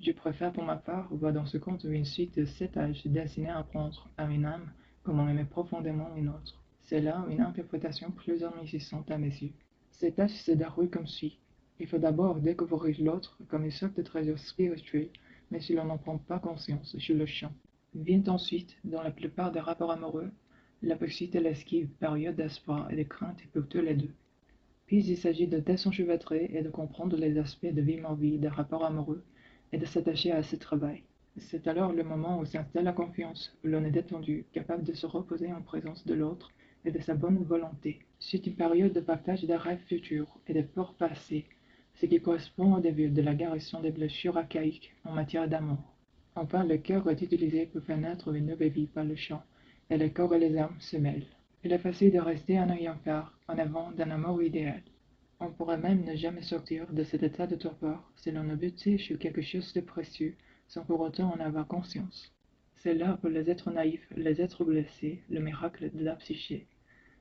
Je préfère pour ma part voir dans ce conte une suite de 7 âges destinés à apprendre à une âme comment aimer profondément une autre. C'est là une interprétation plus enrichissante à mes yeux. Cet âge se déroule comme suit. Il faut d'abord découvrir l'autre comme une sorte de trésor spirituel, mais si l'on n'en prend pas conscience sur le champ. Vient ensuite, dans la plupart des rapports amoureux, la poursuite et l'esquive, période d'espoir et de crainte pour tous les deux. Puis il s'agit de désenchevêtrer et de comprendre les aspects de vie en vie des rapports amoureux et de s'attacher à ce travail. C'est alors le moment où s'installe la confiance, où l'on est détendu, capable de se reposer en présence de l'autre et de sa bonne volonté. C'est une période de partage des rêves futurs et des peurs passées, ce qui correspond au début de la guérison des blessures archaïques en matière d'amour. Enfin, le cœur est utilisé pour faire naître une nouvelle vie par le chant, et le corps et les âmes se mêlent. Il est facile de rester en ayant peur, en avant d'un amour idéal. On pourrait même ne jamais sortir de cet état de torpeur si l'on ne butait sur quelque chose de précieux, sans pour autant en avoir conscience. C'est là pour les êtres naïfs, les êtres blessés, le miracle de la psyché.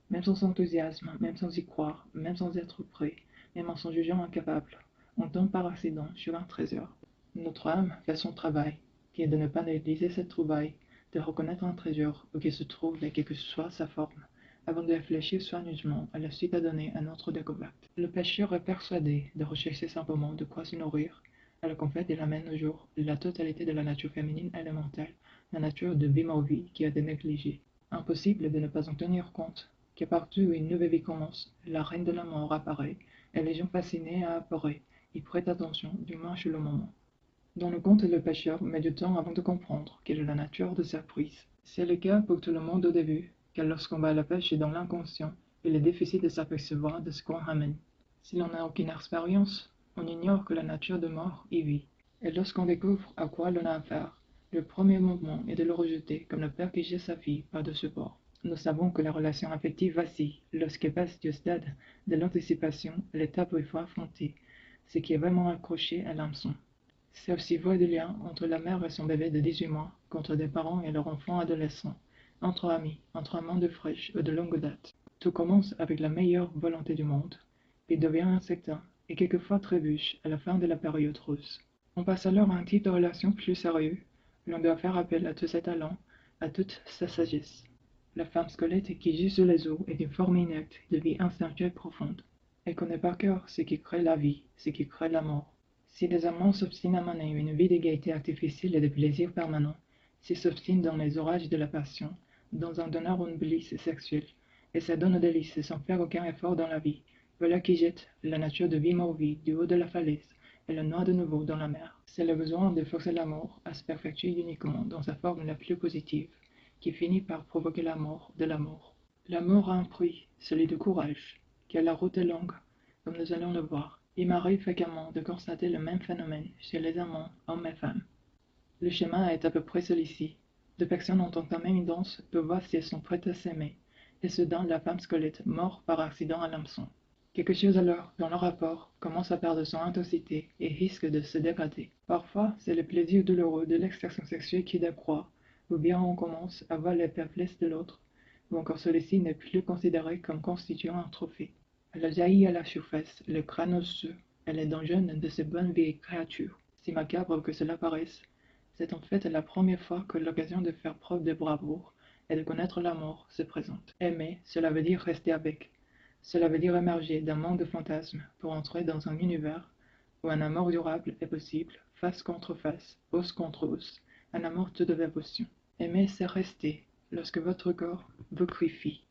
Même sans enthousiasme, même sans y croire, même sans être prêt, même en s'en jugeant incapable, on tombe par accident sur un trésor. Notre âme fait son travail, qui est de ne pas négliger cette trouvaille, de reconnaître un trésor où qu'il se trouve et quelle que soit sa forme, avant de réfléchir soigneusement à la suite à donner à notre découverte. Le pêcheur est persuadé de rechercher simplement de quoi se nourrir, alors qu'en fait il amène au jour la totalité de la nature féminine élémentale, la nature de vie qui a été négligée. Impossible de ne pas en tenir compte, que partout où une nouvelle vie commence, la reine de la mort apparaît, et les gens fascinés à apparaître, y prêtent attention, du moins sur le moment. Dans le conte, le pêcheur met du temps avant de comprendre quelle est la nature de sa prise. C'est le cas pour tout le monde au début, car lorsqu'on va à la pêche dans l'inconscient, il est difficile de s'apercevoir de ce qu'on ramène. Si l'on n'a aucune expérience, on ignore que la nature de mort y vit. Et lorsqu'on découvre à quoi l'on a affaire, le premier mouvement est de le rejeter comme le père qui jette sa fille par-dessus bord. Nous savons que la relation affective vacille lorsqu'elle passe du stade de l'anticipation à l'étape où il faut affronter ce qui est vraiment accroché à l'hameçon. C'est aussi voir du lien entre la mère et son bébé de 18 mois, qu'entre des parents et leur enfant adolescent, entre amis, entre amants de fraîche ou de longue date. Tout commence avec la meilleure volonté du monde, puis devient incertain et quelquefois trébuche à la fin de la période rose. On passe alors à un type de relation plus sérieux, l'on doit faire appel à tous ses talents, à toute sa sagesse. La femme squelette qui gît sur les eaux est une forme inerte de vie instinctuelle profonde. Elle connaît par cœur ce qui crée la vie, ce qui crée la mort. Si les amants s'obstinent à mener une vie de gaieté artificielle et de plaisir permanent, s'ils s'obstinent dans les orages de la passion, dans un donneur ou une blisse sexuelle, et s'adonnent aux délices sans faire aucun effort dans la vie, voilà qui jette la nature de vie mort-vie du haut de la falaise et le noie de nouveau dans la mer. C'est le besoin de forcer l'amour à se perpétuer uniquement dans sa forme la plus positive, qui finit par provoquer la mort de l'amour. L'amour a un prix, celui du courage, car la route est longue, comme nous allons le voir. Il m'arrive fréquemment de constater le même phénomène chez les amants, hommes et femmes. Le schéma est à peu près celui-ci. Deux personnes ont entamé une danse pour voir si elles sont prêtes à s'aimer, et soudain la femme squelette mord par accident à l'hameçon. Quelque chose alors, dans le rapport, commence à perdre son intensité et risque de se dégrader. Parfois, c'est le plaisir douloureux de l'extraction sexuelle qui décroît, ou bien on commence à voir les faiblesses de l'autre, ou encore celui-ci n'est plus considéré comme constituant un trophée. Elle a jailli à la surface, le crâne osseux, elle est donjeune de ces bonnes vieilles créatures. Si macabre que cela paraisse, c'est en fait la première fois que l'occasion de faire preuve de bravoure et de connaître la mort se présente. Aimer, cela veut dire rester avec. Cela veut dire émerger d'un monde de fantasmes pour entrer dans un univers où un amour durable est possible, face contre face, os contre os, un amour tout de dévotion. Aimer, c'est rester, lorsque votre corps vous crie